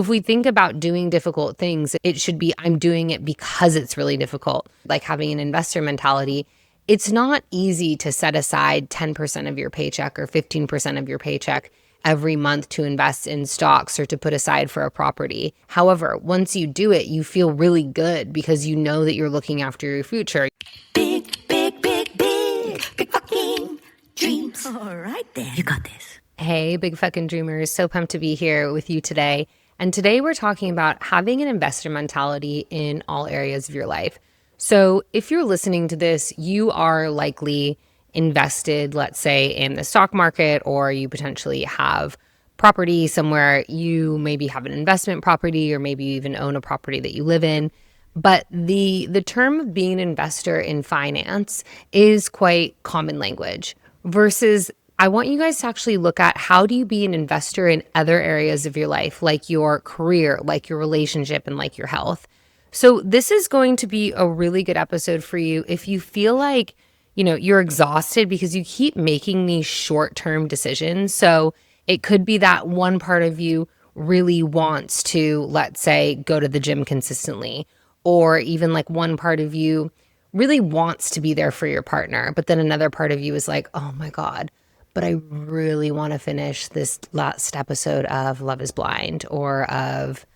If we think about doing difficult things, it should be, I'm doing it because it's really difficult. Like having an investor mentality, it's not easy to set aside 10% of your paycheck or 15% of your paycheck every month to invest in stocks or to put aside for a property. However, once you do it, you feel really good because you know that you're looking after your future. Big, big, big, big, big fucking dreams. All right then. You got this. Hey, big fucking dreamers. So pumped to be here with you today. And today we're talking about having an investor mentality in all areas of your life. So if you're listening to this, you are likely invested, let's say, in the stock market, or you potentially have property somewhere. You maybe have an investment property, or maybe you even own a property that you live in. But the term of being an investor in finance is quite common language versus I want you guys to actually look at how do you be an investor in other areas of your life, like your career, like your relationship, and like your health. So this is going to be a really good episode for you if you feel like, you're exhausted because you keep making these short-term decisions. So it could be that one part of you really wants to, let's say, go to the gym consistently, or even like one part of you really wants to be there for your partner, but then another part of you is like, oh my God, but I really want to finish this last episode of Love is Blind or of,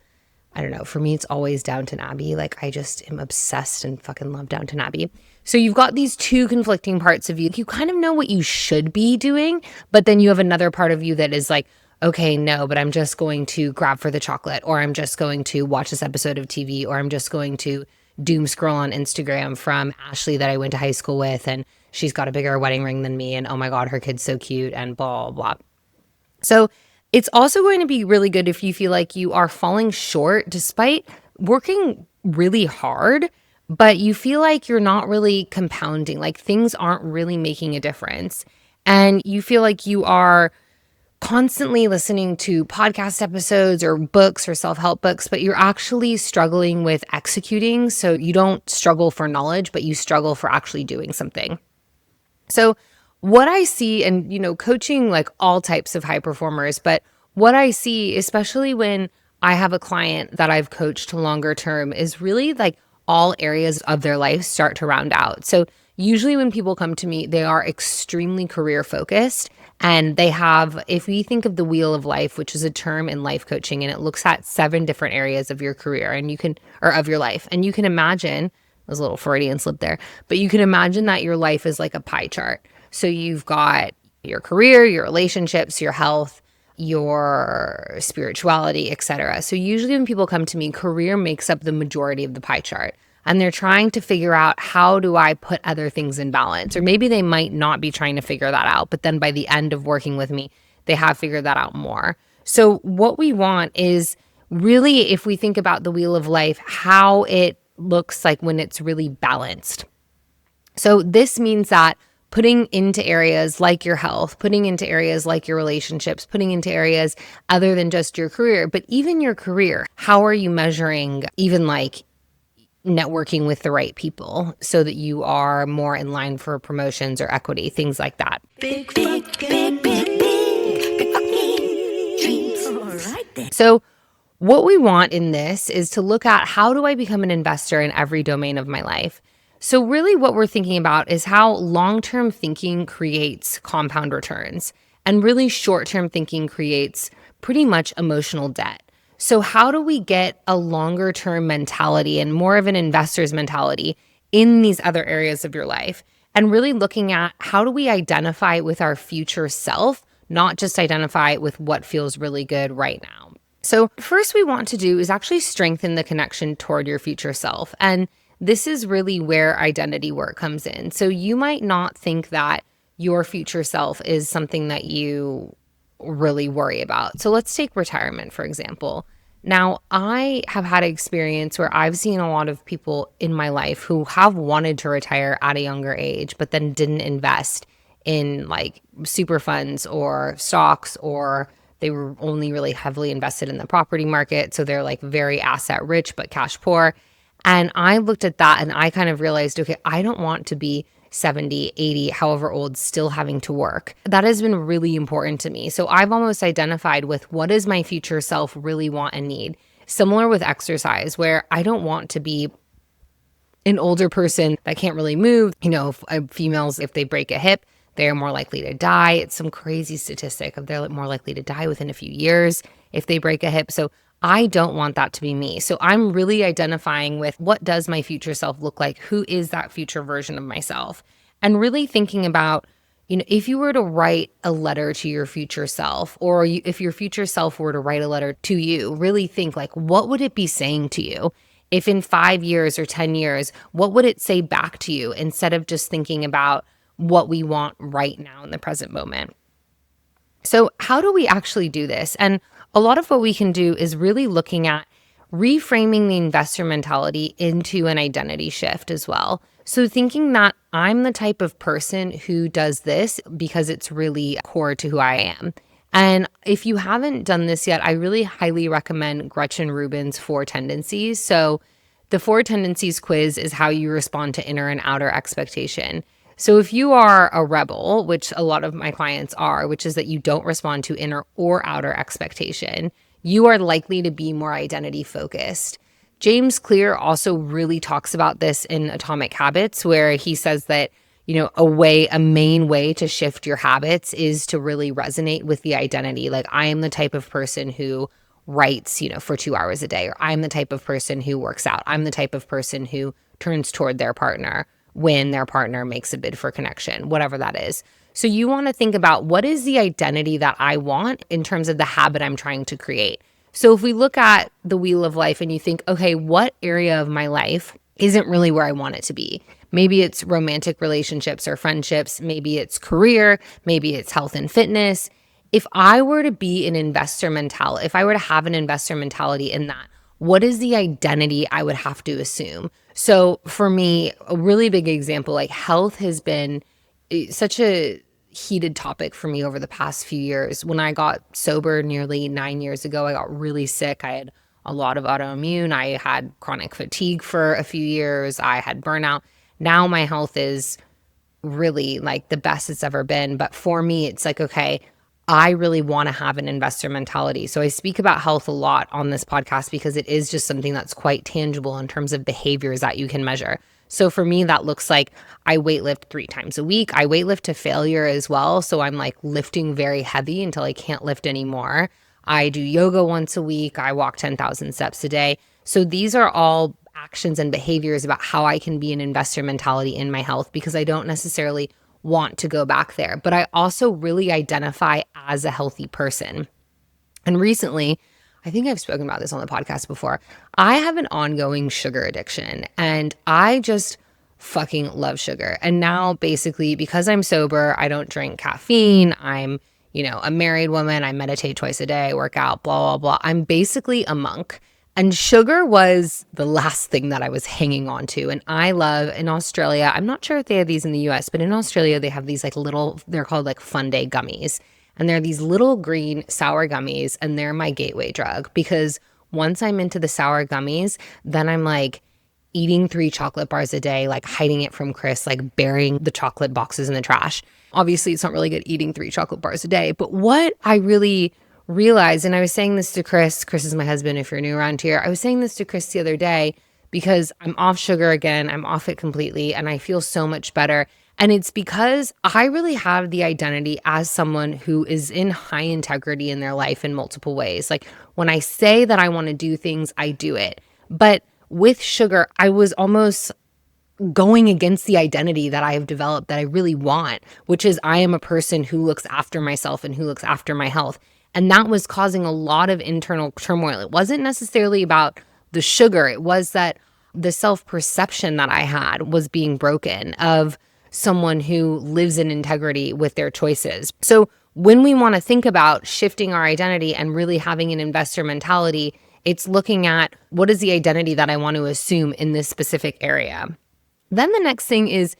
I don't know, for me, it's always Downton Abbey. Like I just am obsessed and fucking love Downton Abbey. So you've got these two conflicting parts of you. You kind of know what you should be doing, but then you have another part of you that is like, okay, no, but I'm just going to grab for the chocolate, or I'm just going to watch this episode of TV, or I'm just going to doom scroll on Instagram from Ashley that I went to high school with, and she's got a bigger wedding ring than me, and oh my God, her kid's so cute, and blah, blah. So it's also going to be really good if you feel like you are falling short despite working really hard, but you feel like you're not really compounding, like things aren't really making a difference. And you feel like you are constantly listening to podcast episodes or books or self-help books, but you're actually struggling with executing. So you don't struggle for knowledge, but you struggle for actually doing something. So what I see, and coaching like all types of high performers, but what I see, especially when I have a client that I've coached longer term, is really like all areas of their life start to round out. So usually when people come to me, they are extremely career focused, and they have, if we think of the wheel of life, which is a term in life coaching, and it looks at 7 different areas of your career or of your life. And you can imagine, there's a little Freudian slip there, but you can imagine that your life is like a pie chart. So you've got your career, your relationships, your health, your spirituality, etc. So usually when people come to me, career makes up the majority of the pie chart. And they're trying to figure out, how do I put other things in balance? Or maybe they might not be trying to figure that out, but then by the end of working with me, they have figured that out more. So what we want is really, if we think about the wheel of life, how it looks like when it's really balanced. So this means that putting into areas like your health, putting into areas like your relationships, putting into areas other than just your career, but even your career, how are you measuring even like networking with the right people so that you are more in line for promotions or equity, things like that. Big, big, big, big, big, big fucking dreams. All right then. So what we want in this is to look at, how do I become an investor in every domain of my life? So really what we're thinking about is how long-term thinking creates compound returns, and really short-term thinking creates pretty much emotional debt. So how do we get a longer term mentality and more of an investor's mentality in these other areas of your life? And really looking at, how do we identify with our future self, not just identify with what feels really good right now. So first we want to do is actually strengthen the connection toward your future self. And this is really where identity work comes in. So you might not think that your future self is something that you really worry about. So let's take retirement, for example. Now, I have had an experience where I've seen a lot of people in my life who have wanted to retire at a younger age, but then didn't invest in like super funds or stocks, or they were only really heavily invested in the property market. So they're like very asset rich, but cash poor. And I looked at that and I kind of realized, okay, I don't want to be 70, 80, however old, still having to work. That has been really important to me. So I've almost identified with what does my future self really want and need. Similar with exercise, where I don't want to be an older person that can't really move. Females, if they break a hip, they're more likely to die. It's some crazy statistic of they're more likely to die within a few years if they break a hip. So I don't want that to be me. So I'm really identifying with what does my future self look like? Who is that future version of myself? And really thinking about, if you were to write a letter to your future self, or if your future self were to write a letter to you, really think like, what would it be saying to you? If in 5 years or 10 years, what would it say back to you instead of just thinking about what we want right now in the present moment? So how do we actually do this? And a lot of what we can do is really looking at reframing the investor mentality into an identity shift as well. So thinking that I'm the type of person who does this because it's really core to who I am. And if you haven't done this yet, I really highly recommend Gretchen Rubin's 4 Tendencies. So the 4 Tendencies quiz is how you respond to inner and outer expectation. So if you are a rebel, which a lot of my clients are, which is that you don't respond to inner or outer expectation, you are likely to be more identity focused. James Clear also really talks about this in Atomic Habits, where he says that, a main way to shift your habits is to really resonate with the identity. Like, I am the type of person who writes, for 2 hours a day, or I'm the type of person who works out. I'm the type of person who turns toward their partner when their partner makes a bid for connection, whatever that is. So you want to think about, what is the identity that I want in terms of the habit I'm trying to create? So if we look at the wheel of life and you think, okay, what area of my life isn't really where I want it to be? Maybe it's romantic relationships or friendships. Maybe it's career. Maybe it's health and fitness. If I were to be an investor mentality, if I were to have an investor mentality in that, what is the identity I would have to assume? So for me, a really big example, like health has been such a heated topic for me over the past few years. When I got sober nearly 9 years ago, I got really sick. I had a lot of autoimmune. I had chronic fatigue for a few years. I had burnout. Now my health is really like the best it's ever been. But for me, it's like, okay, I really want to have an investor mentality. So I speak about health a lot on this podcast because it is just something that's quite tangible in terms of behaviors that you can measure. So for me, that looks like I weightlift 3 times a week. I weightlift to failure as well. So I'm like lifting very heavy until I can't lift anymore. I do yoga once a week. I walk 10,000 steps a day. So these are all actions and behaviors about how I can be an investor mentality in my health, because I don't necessarily want to go back there. But I also really identify as a healthy person. And recently, I think I've spoken about this on the podcast before, I have an ongoing sugar addiction, and I just fucking love sugar. And now basically, because I'm sober, I don't drink caffeine. I'm, a married woman. I meditate twice a day, work out, blah, blah, blah. I'm basically a monk. And sugar was the last thing that I was hanging on to. And I love, in Australia, I'm not sure if they have these in the US, but in Australia, they have these like little, they're called like Fun Day gummies. And they're these little green sour gummies, and they're my gateway drug, because once I'm into the sour gummies, then I'm like eating 3 chocolate bars a day, like hiding it from Chris, like burying the chocolate boxes in the trash. Obviously, it's not really good eating 3 chocolate bars a day. But what I really realized, and I was saying this to Chris is my husband if you're new around here, I was saying this to Chris the other day, because I'm off sugar again, I'm off it completely, and I feel so much better. And it's because I really have the identity as someone who is in high integrity in their life in multiple ways. Like when I say that I want to do things, I do it. But with sugar, I was almost going against the identity that I have developed that I really want, which is I am a person who looks after myself and who looks after my health. And that was causing a lot of internal turmoil. It wasn't necessarily about the sugar. It was that the self-perception that I had was being broken of someone who lives in integrity with their choices. So when we want to think about shifting our identity and really having an investor mentality, it's looking at what is the identity that I want to assume in this specific area. Then the next thing is,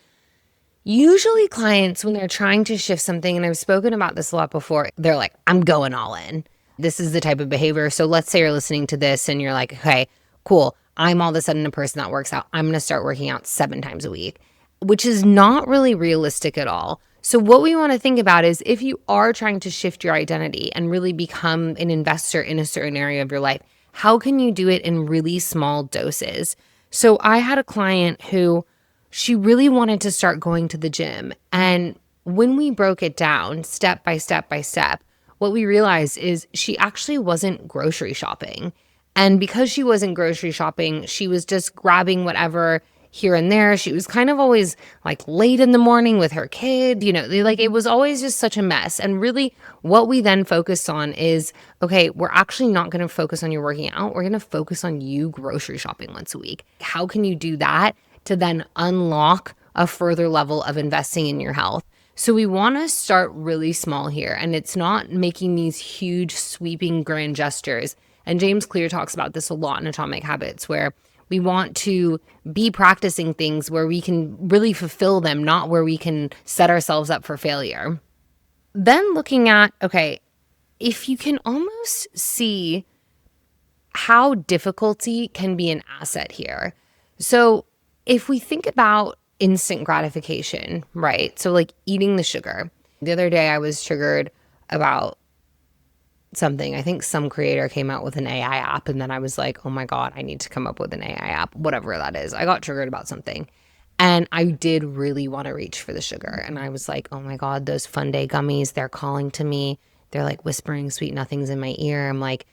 usually clients, when they're trying to shift something, and I've spoken about this a lot before, they're like, I'm going all in. This is the type of behavior. So let's say you're listening to this and you're like, okay, cool. I'm all of a sudden a person that works out. I'm going to start working out 7 times a week. which is not really realistic at all. So what we want to think about is if you are trying to shift your identity and really become an investor in a certain area of your life, how can you do it in really small doses? So I had a client who she really wanted to start going to the gym. And when we broke it down step by step by step, what we realized is she actually wasn't grocery shopping. And because she wasn't grocery shopping, she was just grabbing whatever here and there. She was kind of always like late in the morning with her kid, like it was always just such a mess. And really, what we then focused on is okay, we're actually not going to focus on your working out. We're going to focus on you grocery shopping once a week. How can you do that to then unlock a further level of investing in your health? So we want to start really small here, and it's not making these huge sweeping grand gestures. And James Clear talks about this a lot in Atomic Habits, where we want to be practicing things where we can really fulfill them, not where we can set ourselves up for failure. Then looking at, okay, if you can almost see how difficulty can be an asset here. So if we think about instant gratification, right? So like eating the sugar. The other day I was triggered about something. I think some creator came out with an AI app, and then I was like, oh my God, I need to come up with an AI app, whatever that is. I got triggered about something. And I did really want to reach for the sugar. And I was like, oh my God, those Fun Day gummies, they're calling to me. They're like whispering sweet nothings in my ear. I'm like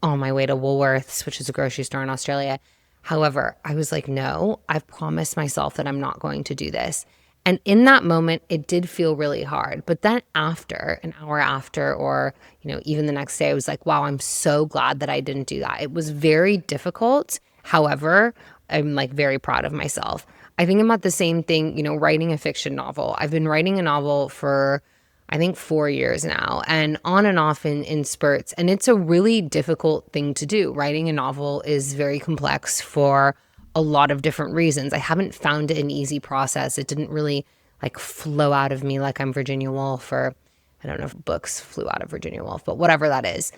on my way to Woolworths, which is a grocery store in Australia. However, I was like, no, I've promised myself that I'm not going to do this. And in that moment, it did feel really hard. But then after, an hour after, or, even the next day, I was like, wow, I'm so glad that I didn't do that. It was very difficult. However, I'm like very proud of myself. I think about the same thing, writing a fiction novel. I've been writing a novel for, I think, 4 years now, and on and off in spurts. And it's a really difficult thing to do. Writing a novel is very complex for a lot of different reasons. I haven't found it an easy process. It didn't really like flow out of me like I'm Virginia Woolf, or I don't know if books flew out of Virginia Woolf, but whatever that is.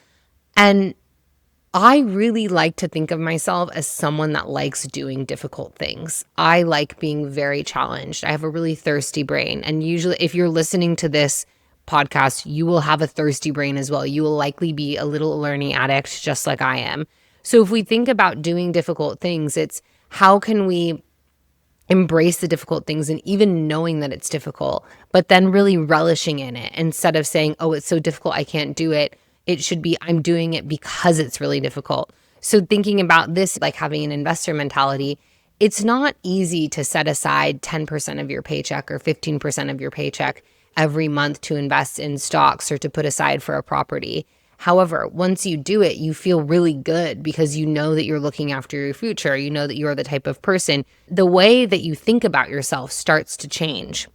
And I really like to think of myself as someone that likes doing difficult things. I like being very challenged. I have a really thirsty brain. And usually if you're listening to this podcast, you will have a thirsty brain as well. You will likely be a little learning addict just like I am. So if we think about doing difficult things, it's how can we embrace the difficult things, and even knowing that it's difficult, but then really relishing in it instead of saying, oh, it's so difficult, I can't do it. It should be, I'm doing it because it's really difficult. So thinking about this, like having an investor mentality, it's not easy to set aside 10% of your paycheck or 15% of your paycheck every month to invest in stocks or to put aside for a property. However, once you do it, you feel really good because you know that you're looking after your future. You know that you're the type of person. The way that you think about yourself starts to change.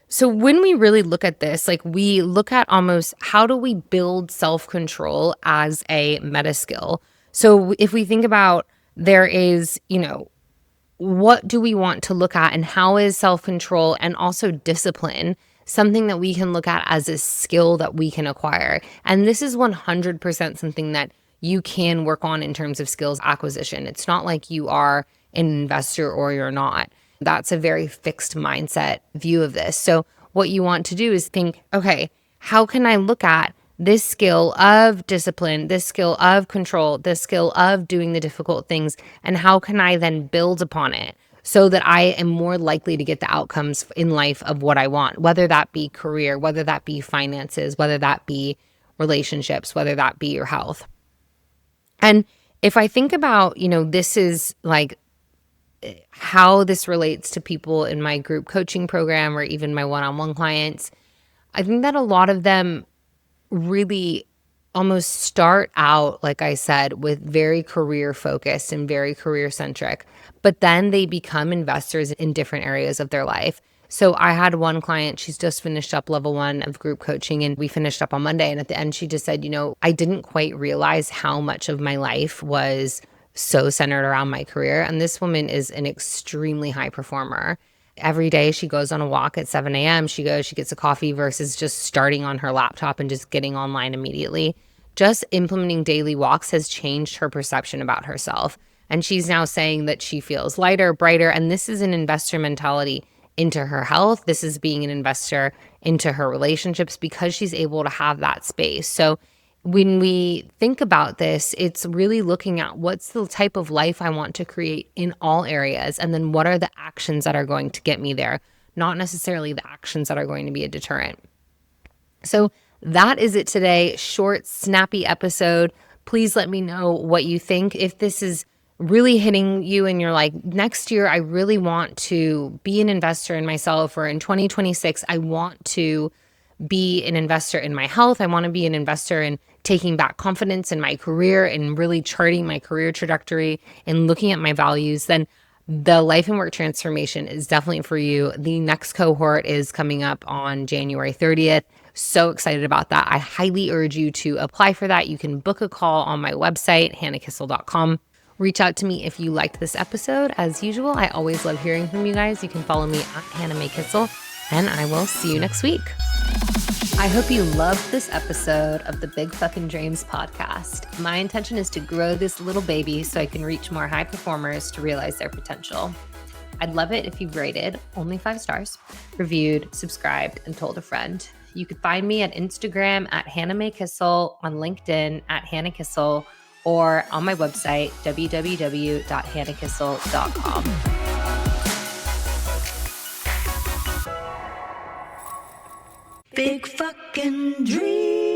So when we really look at this, like we look at almost how do we build self-control as a meta skill? So if we think about there is, what do we want to look at, and how is self-control and also discipline something that we can look at as a skill that we can acquire? And this is 100% something that you can work on in terms of skills acquisition. It's not like you are an investor or you're not. That's a very fixed mindset view of this. So what you want to do is think, okay, how can I look at this skill of discipline, this skill of control, this skill of doing the difficult things, and how can I then build upon it so that I am more likely to get the outcomes in life of what I want, whether that be career, whether that be finances, whether that be relationships, whether that be your health. And if I think about, this is like how this relates to people in my group coaching program or even my one-on-one clients, I think that a lot of them really almost start out, like I said, with very career focused and very career centric, but then they become investors in different areas of their life. So I had one client, she's just finished up level 1 of group coaching, and we finished up on Monday. And at the end, she just said, I didn't quite realize how much of my life was so centered around my career. And this woman is an extremely high performer. Every day she goes on a walk at 7 a.m. She gets a coffee versus just starting on her laptop and just getting online immediately. Just implementing daily walks has changed her perception about herself. And she's now saying that she feels lighter, brighter. And this is an investor mentality. into her health. This is being an investor into her relationships because she's able to have that space. So when we think about this, it's really looking at what's the type of life I want to create in all areas, and then what are the actions that are going to get me there, not necessarily the actions that are going to be a deterrent. So that is it today. Short, snappy episode. Please let me know what you think. If this is really hitting you and you're like, next year, I really want to be an investor in myself, or in 2026, I want to be an investor in my health. I want to be an investor in taking back confidence in my career and really charting my career trajectory and looking at my values, then the life and work transformation is definitely for you. The next cohort is coming up on January 30th. So excited about that. I highly urge you to apply for that. You can book a call on my website, hannahkissel.com. Reach out to me if you liked this episode. As usual, I always love hearing from you guys. You can follow me at Hannah Mae Kissel, and I will see you next week. I hope you loved this episode of the Big Fucking Dreams podcast. My intention is to grow this little baby so I can reach more high performers to realize their potential. I'd love it if you've rated, only 5 stars, reviewed, subscribed, and told a friend. You could find me at Instagram at Hannah Mae Kissel, on LinkedIn at Hannah Kissel, or on my website, www.hannahkissel.com. Big fucking dream.